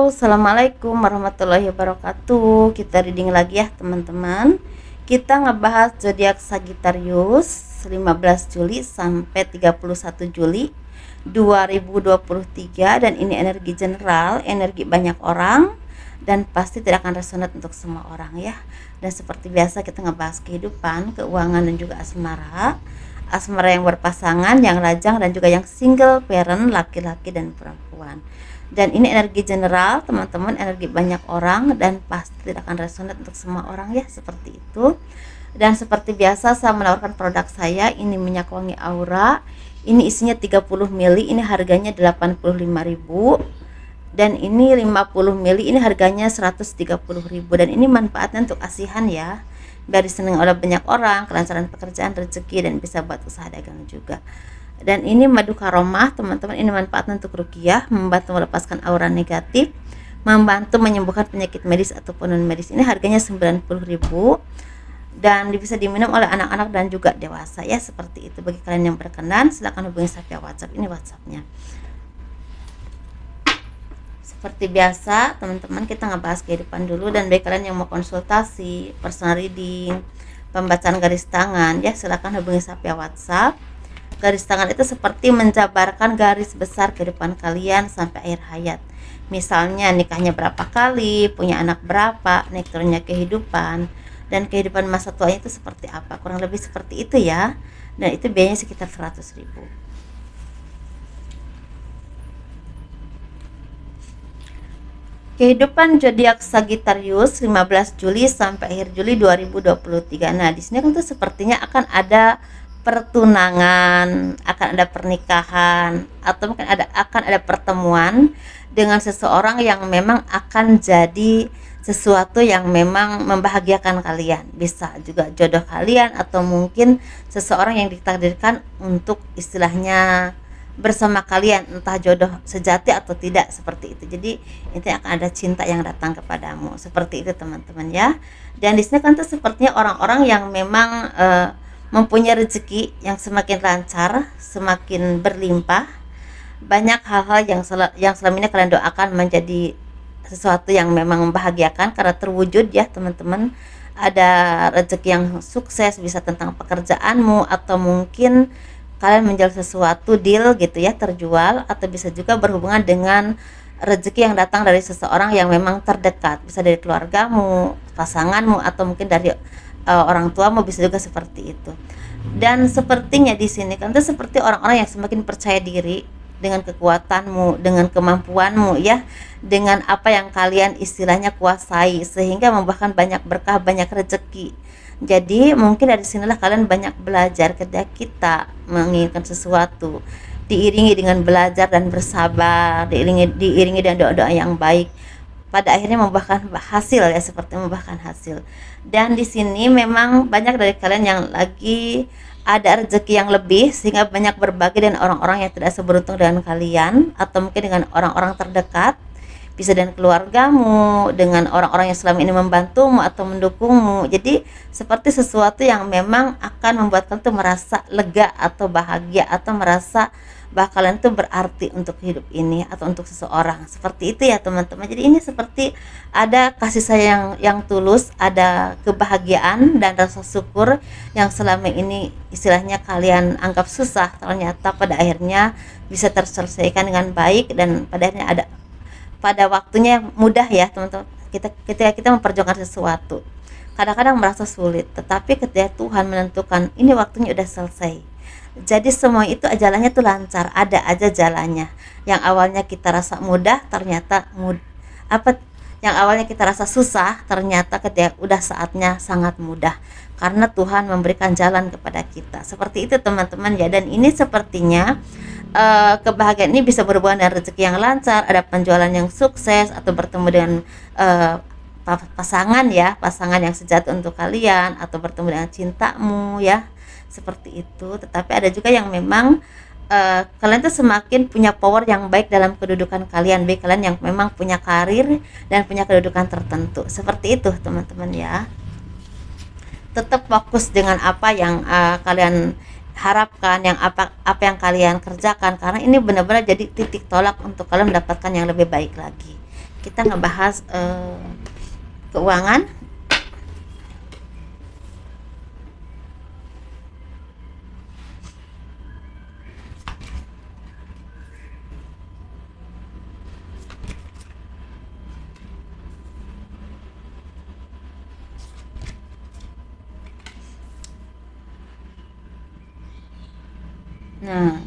Assalamualaikum warahmatullahi wabarakatuh. Kita reading lagi ya teman-teman. Kita ngebahas zodiak Sagittarius 15 Juli sampai 31 Juli 2023, dan ini energi general, energi banyak orang, dan pasti tidak akan resonate untuk semua orang ya. Dan seperti biasa kita ngebahas kehidupan, keuangan, dan juga asmara. Asmara yang berpasangan, yang lajang, dan juga yang single parent, laki-laki dan perempuan. Dan ini energi general teman-teman, energi banyak orang, dan pasti tidak akan resonate untuk semua orang ya, seperti itu. Dan seperti biasa saya menawarkan produk saya, ini minyak wangi aura. Ini isinya 30 ml, ini harganya 85.000. Dan ini 50 ml, ini harganya 130.000. Dan ini manfaatnya untuk asihan ya, biar disenangi oleh banyak orang, kelancaran pekerjaan, rezeki, dan bisa buat usaha dagang juga. Dan ini madu karomah teman-teman, ini manfaatnya untuk ruqyah, membantu melepaskan aura negatif, membantu menyembuhkan penyakit medis ataupun non medis. Ini harganya 90.000, dan bisa diminum oleh anak-anak dan juga dewasa ya, seperti itu. Bagi kalian yang berkenan silahkan hubungi saya via WhatsApp, ini WhatsAppnya. Seperti biasa teman-teman, kita ngebahas kehidupan dulu. Dan bagi kalian yang mau konsultasi, personal reading, pembacaan garis tangan ya, silahkan hubungi saya via WhatsApp. Garis tangan itu seperti menjabarkan garis besar kehidupan kalian sampai akhir hayat. Misalnya nikahnya berapa kali, punya anak berapa, naik turunnya kehidupan, dan kehidupan masa tuanya itu seperti apa. Kurang lebih seperti itu ya. Dan itu biayanya sekitar 100.000. Kehidupan zodiak Sagittarius 15 Juli sampai akhir Juli 2023. Nah, di sini kan tuh sepertinya akan ada pertunangan, akan ada pernikahan, atau mungkin akan ada pertemuan dengan seseorang yang memang akan jadi sesuatu yang memang membahagiakan kalian. Bisa juga jodoh kalian, atau mungkin seseorang yang ditakdirkan untuk istilahnya bersama kalian, entah jodoh sejati atau tidak, seperti itu. Jadi itu akan ada cinta yang datang kepadamu, seperti itu teman-teman ya. Dan di sini kan tuh sepertinya orang-orang yang memang mempunyai rezeki yang semakin lancar, semakin berlimpah. Banyak hal-hal yang selama ini kalian doakan menjadi sesuatu yang memang membahagiakan karena terwujud ya teman-teman. Ada rezeki yang sukses, bisa tentang pekerjaanmu, atau mungkin kalian menjual sesuatu, deal gitu ya, terjual, atau bisa juga berhubungan dengan rezeki yang datang dari seseorang yang memang terdekat, bisa dari keluargamu, pasanganmu, atau mungkin dari orang tuamu, bisa juga seperti itu. Dan sepertinya di sini kan itu seperti orang-orang yang semakin percaya diri dengan kekuatanmu, dengan kemampuanmu ya, dengan apa yang kalian istilahnya kuasai, sehingga membuahkan banyak berkah, banyak rezeki. Jadi mungkin dari sinilah kalian banyak belajar ketika kita menginginkan sesuatu, diiringi dengan belajar dan bersabar, diiringi dengan doa-doa yang baik, pada akhirnya membuahkan hasil ya, seperti membuahkan hasil. Dan di sini memang banyak dari kalian yang lagi ada rezeki yang lebih, sehingga banyak berbagi dengan orang-orang yang tidak seberuntung dengan kalian, atau mungkin dengan orang-orang terdekat, bisa dengan keluargamu, dengan orang-orang yang selama ini membantumu atau mendukungmu. Jadi seperti sesuatu yang memang akan membuat kalian tuh merasa lega atau bahagia, atau merasa bahwa kalian tuh berarti untuk hidup ini atau untuk seseorang, seperti itu ya teman-teman. Jadi ini seperti ada kasih sayang yang tulus, ada kebahagiaan dan rasa syukur yang selama ini istilahnya kalian anggap susah, ternyata pada akhirnya bisa terselesaikan dengan baik, dan pada akhirnya ada pada waktunya mudah ya teman-teman. Ketika kita memperjuangkan sesuatu, kadang-kadang merasa sulit, tetapi ketika Tuhan menentukan ini waktunya udah selesai, jadi semua itu jalannya tuh lancar, ada aja jalannya. Yang awalnya kita rasa mudah, ternyata yang awalnya kita rasa susah, ternyata ketika udah saatnya sangat mudah, karena Tuhan memberikan jalan kepada kita. Seperti itu teman-teman ya. Dan ini sepertinya kebahagiaan ini bisa berhubungan dengan rezeki yang lancar, ada penjualan yang sukses, atau bertemu dengan pasangan ya, pasangan yang sejati untuk kalian, atau bertemu dengan cintamu ya, seperti itu. Tetapi ada juga yang memang kalian tuh semakin punya power yang baik dalam kedudukan kalian, baik kalian yang memang punya karir dan punya kedudukan tertentu, seperti itu teman-teman ya. Tetap fokus dengan apa yang kalian harapkan, yang apa yang kalian kerjakan, karena ini benar-benar jadi titik tolak untuk kalian mendapatkan yang lebih baik lagi. kita ngebahas keuangan. Nah,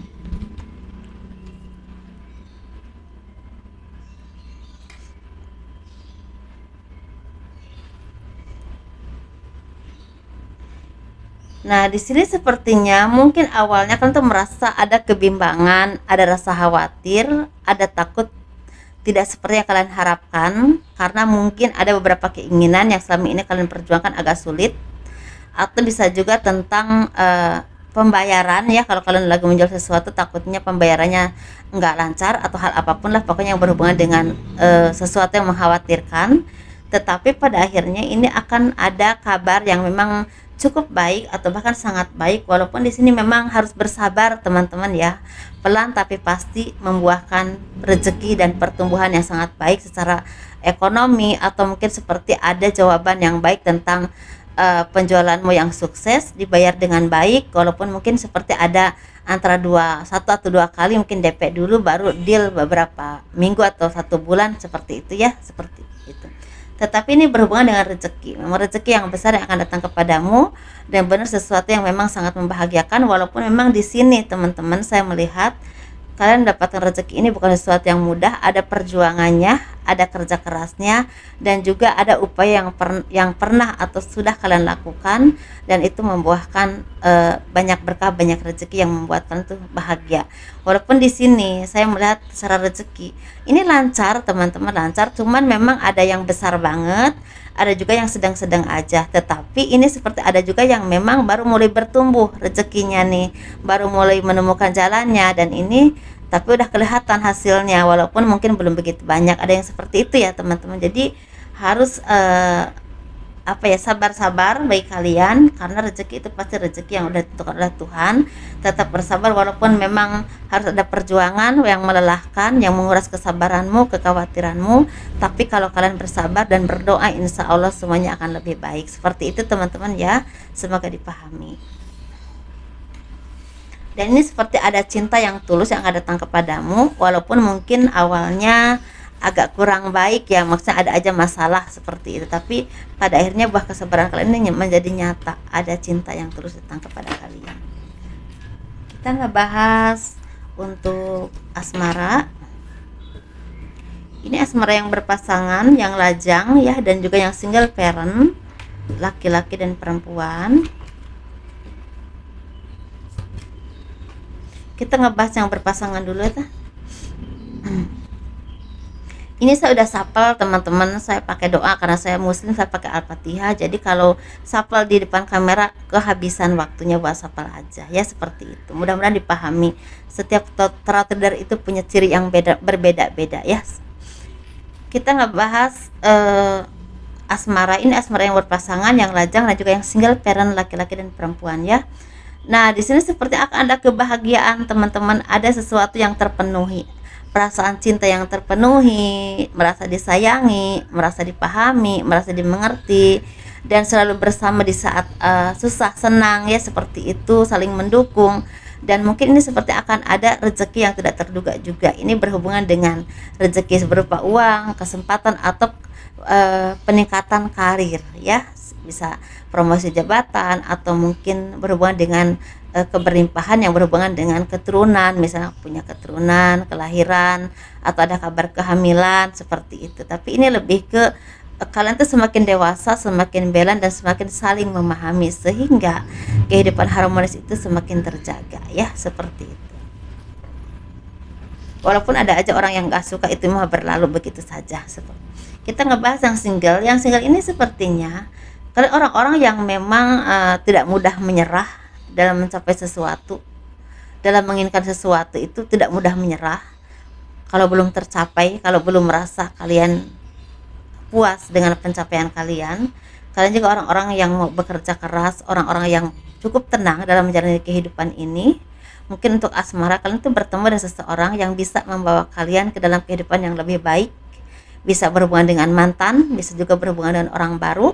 Nah, di sini sepertinya mungkin awalnya kan tuh merasa ada kebimbangan, ada rasa khawatir, ada takut tidak seperti yang kalian harapkan, karena mungkin ada beberapa keinginan yang selama ini kalian perjuangkan agak sulit, atau bisa juga tentang pembayaran ya. Kalau kalian lagi menjual sesuatu takutnya pembayarannya nggak lancar atau hal apapun lah pokoknya yang berhubungan dengan sesuatu yang mengkhawatirkan. Tetapi pada akhirnya ini akan ada kabar yang memang cukup baik atau bahkan sangat baik, walaupun di sini memang harus bersabar teman-teman ya. Pelan tapi pasti membuahkan rezeki dan pertumbuhan yang sangat baik secara ekonomi, atau mungkin seperti ada jawaban yang baik tentang penjualanmu yang sukses dibayar dengan baik, walaupun mungkin seperti ada antara satu atau dua kali mungkin DP dulu baru deal beberapa minggu atau 1 bulan, seperti itu ya, seperti itu. Tetapi ini berhubungan dengan rezeki, memang rezeki yang besar yang akan datang kepadamu, dan benar sesuatu yang memang sangat membahagiakan. Walaupun memang di sini teman-teman saya melihat kalian mendapatkan rezeki ini bukan sesuatu yang mudah, ada perjuangannya, ada kerja kerasnya, dan juga ada upaya yang pernah atau sudah kalian lakukan, dan itu membuahkan banyak berkah, banyak rezeki yang membuat kalian tuh bahagia. Walaupun di sini saya melihat secara rezeki ini lancar teman-teman, lancar, cuman memang ada yang besar banget, ada juga yang sedang-sedang aja. Tetapi ini seperti ada juga yang memang baru mulai bertumbuh rezekinya nih, baru mulai menemukan jalannya, dan ini tapi udah kelihatan hasilnya, walaupun mungkin belum begitu banyak. Ada yang seperti itu ya teman-teman. Jadi harus sabar-sabar bagi kalian, karena rezeki itu pasti rezeki yang udah ditentukan oleh Tuhan. Tetap bersabar walaupun memang harus ada perjuangan yang melelahkan, yang menguras kesabaranmu, kekhawatiranmu. Tapi kalau kalian bersabar dan berdoa, insya Allah semuanya akan lebih baik. Seperti itu teman-teman ya, semoga dipahami. Dan ini seperti ada cinta yang tulus yang akan datang kepadamu, walaupun mungkin awalnya agak kurang baik ya, maksudnya ada aja masalah seperti itu, tapi pada akhirnya buah kesabaran kalian ini menjadi nyata, ada cinta yang terus datang kepada kalian. Kita ngebahas untuk asmara. Ini asmara yang berpasangan, yang lajang ya, dan juga yang single parent, laki-laki dan perempuan. Kita ngebahas yang berpasangan dulu ya. Ini saya udah sapel teman-teman, saya pakai doa karena saya muslim, saya pakai Al-Fatihah. Jadi kalau sapel di depan kamera kehabisan waktunya, buat sapel aja ya, seperti itu. Mudah-mudahan dipahami. Setiap trader itu punya ciri yang berbeda-beda ya. Kita ngebahas asmara. Ini asmara yang berpasangan, yang lajang, dan juga yang single parent, laki-laki dan perempuan ya. Nah, di sini seperti akan ada kebahagiaan teman-teman, ada sesuatu yang terpenuhi, perasaan cinta yang terpenuhi, merasa disayangi, merasa dipahami, merasa dimengerti, dan selalu bersama di saat susah senang ya, seperti itu, saling mendukung. Dan mungkin ini seperti akan ada rezeki yang tidak terduga juga. Ini berhubungan dengan rezeki berupa uang, kesempatan, atau peningkatan karir ya, bisa promosi jabatan, atau mungkin berhubungan dengan keberlimpahan yang berhubungan dengan keturunan, misalnya punya keturunan, kelahiran, atau ada kabar kehamilan, seperti itu. Tapi ini lebih ke kalian tuh semakin dewasa, semakin bela, dan semakin saling memahami, sehingga kehidupan harmonis itu semakin terjaga ya, seperti itu. Walaupun ada aja orang yang gak suka, itu mah berlalu begitu saja. Kita ngebahas yang single. Yang single ini sepertinya kalian orang-orang yang memang tidak mudah menyerah dalam mencapai sesuatu, dalam menginginkan sesuatu itu tidak mudah menyerah. Kalau belum tercapai, kalau belum merasa kalian puas dengan pencapaian kalian, kalian juga orang-orang yang mau bekerja keras, orang-orang yang cukup tenang dalam menjalani kehidupan ini. Mungkin untuk asmara, kalian tuh bertemu dengan seseorang yang bisa membawa kalian ke dalam kehidupan yang lebih baik, bisa berhubungan dengan mantan, bisa juga berhubungan dengan orang baru.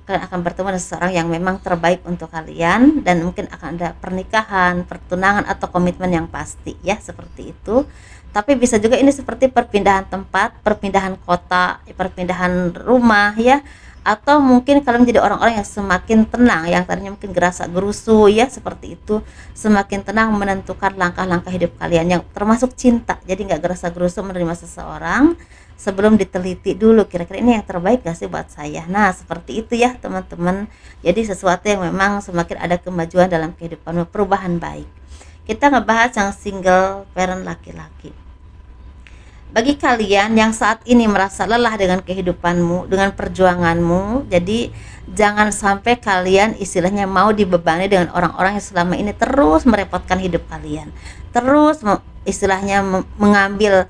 Kalian akan bertemu dengan seseorang yang memang terbaik untuk kalian, dan mungkin akan ada pernikahan, pertunangan, atau komitmen yang pasti ya, seperti itu. Tapi bisa juga ini seperti perpindahan tempat, perpindahan kota, perpindahan rumah ya, atau mungkin kalian menjadi orang-orang yang semakin tenang, yang tadinya mungkin gerasa gerusu ya, seperti itu, semakin tenang menentukan langkah-langkah hidup kalian, yang termasuk cinta. Jadi nggak gerasa gerusu menerima seseorang sebelum diteliti dulu kira-kira ini yang terbaik gak sih buat saya. Nah seperti itu ya teman-teman. Jadi sesuatu yang memang semakin ada kemajuan dalam kehidupan, perubahan baik. Kita ngebahas yang single parent laki-laki. Bagi kalian yang saat ini merasa lelah dengan kehidupanmu, dengan perjuanganmu, jadi jangan sampai kalian istilahnya mau dibebani dengan orang-orang yang selama ini terus merepotkan hidup kalian, terus istilahnya mengambil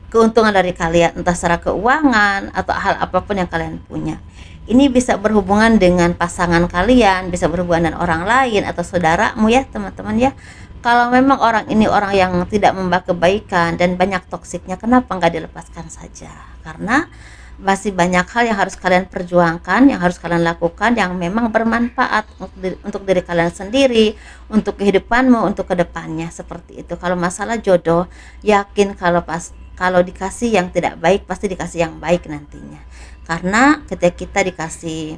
keuntungan dari kalian, entah secara keuangan atau hal apapun yang kalian punya. Ini bisa berhubungan dengan pasangan kalian, bisa berhubungan dengan orang lain atau saudaramu ya teman-teman ya. Kalau memang orang ini orang yang tidak membawa kebaikan dan banyak toksiknya, kenapa nggak dilepaskan saja? Karena masih banyak hal yang harus kalian perjuangkan, yang harus kalian lakukan, yang memang bermanfaat untuk diri kalian sendiri, untuk kehidupanmu, untuk kedepannya, seperti itu. Kalau masalah jodoh, yakin kalau dikasih yang tidak baik, pasti dikasih yang baik nantinya. Karena ketika kita dikasih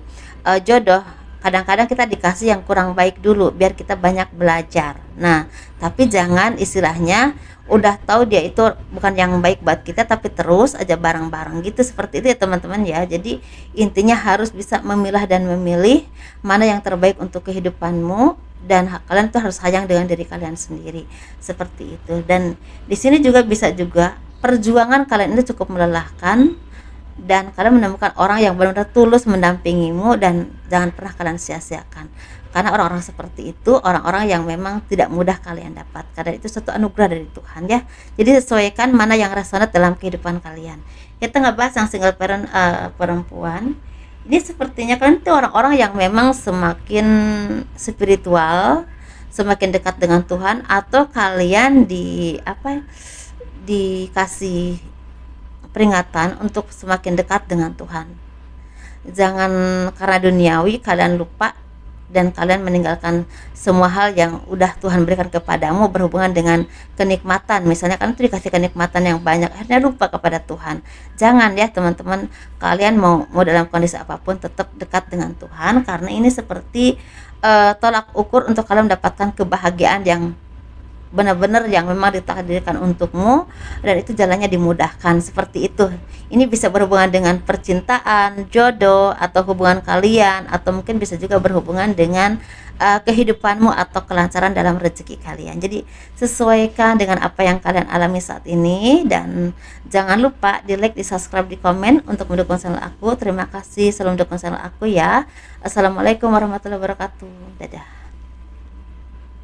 jodoh, kadang-kadang kita dikasih yang kurang baik dulu biar kita banyak belajar. Nah tapi jangan istilahnya udah tahu dia itu bukan yang baik buat kita tapi terus aja bareng-bareng gitu, seperti itu ya teman-teman ya. Jadi intinya harus bisa memilah dan memilih mana yang terbaik untuk kehidupanmu, dan kalian tuh harus sayang dengan diri kalian sendiri, seperti itu. Dan di sini juga bisa juga perjuangan kalian ini cukup melelahkan, dan kalian menemukan orang yang benar-benar tulus mendampingimu, dan jangan pernah kalian sia-siakan, karena orang-orang seperti itu orang-orang yang memang tidak mudah kalian dapatkan, dan itu suatu anugerah dari Tuhan ya. Jadi sesuaikan mana yang resonate dalam kehidupan kalian. Kita ngebahas yang single parent perempuan. Ini sepertinya kalian itu orang-orang yang memang semakin spiritual, semakin dekat dengan Tuhan, atau kalian dikasih peringatan untuk semakin dekat dengan Tuhan. Jangan karena duniawi kalian lupa dan kalian meninggalkan semua hal yang udah Tuhan berikan kepadamu berhubungan dengan kenikmatan. Misalnya kan itu dikasih kenikmatan yang banyak, akhirnya lupa kepada Tuhan. Jangan ya teman-teman, kalian mau dalam kondisi apapun tetap dekat dengan Tuhan, karena ini seperti tolak ukur untuk kalian mendapatkan kebahagiaan yang benar-benar yang memang ditakdirkan untukmu, dan itu jalannya dimudahkan, seperti itu. Ini bisa berhubungan dengan percintaan, jodoh, atau hubungan kalian, atau mungkin bisa juga berhubungan dengan kehidupanmu atau kelancaran dalam rezeki kalian. Jadi sesuaikan dengan apa yang kalian alami saat ini, dan jangan lupa di like, di subscribe, di komen untuk mendukung channel aku. Terima kasih selalu mendukung channel aku ya. Assalamualaikum warahmatullahi wabarakatuh. Dadah.